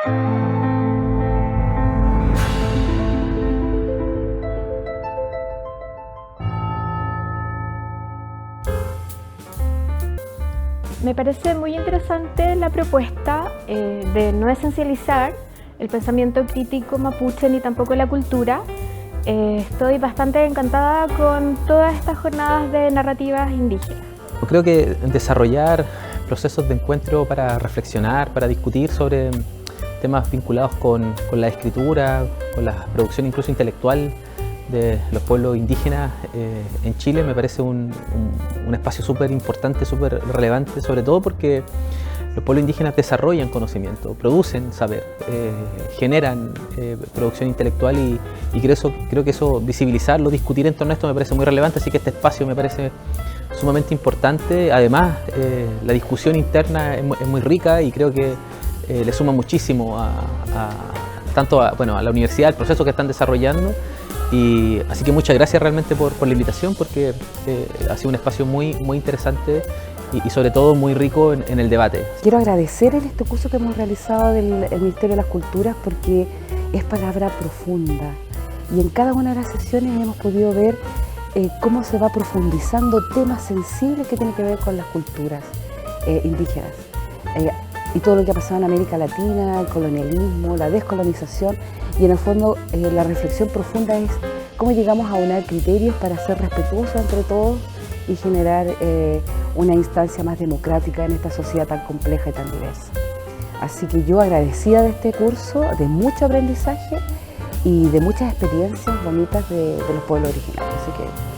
Me parece muy interesante la propuesta de no esencializar el pensamiento crítico mapuche ni tampoco la cultura. Estoy bastante encantada con todas estas jornadas de narrativas indígenas. Creo que desarrollar procesos de encuentro para reflexionar, para discutir sobre temas vinculados con la escritura, con la producción incluso intelectual de los pueblos indígenas en Chile me parece un espacio súper importante, súper relevante, sobre todo porque los pueblos indígenas desarrollan conocimiento, producen saber, generan producción intelectual y creo que eso, visibilizarlo, discutir en torno a esto me parece muy relevante, así que este espacio me parece sumamente importante. Además, la discusión interna es muy rica y creo que le suma muchísimo tanto a la universidad, al proceso que están desarrollando. Y así que muchas gracias realmente por la invitación, porque ha sido un espacio muy interesante y sobre todo muy rico en el debate. Quiero agradecer en este curso que hemos realizado del Ministerio de las Culturas, porque es palabra profunda y en cada una de las sesiones hemos podido ver cómo se va profundizando temas sensibles que tienen que ver con las culturas indígenas y todo lo que ha pasado en América Latina, el colonialismo, la descolonización, y en el fondo la reflexión profunda es cómo llegamos a unar criterios para ser respetuosos entre todos y generar una instancia más democrática en esta sociedad tan compleja y tan diversa. Así que yo agradecida de este curso, de mucho aprendizaje y de muchas experiencias bonitas de los pueblos originarios. Así que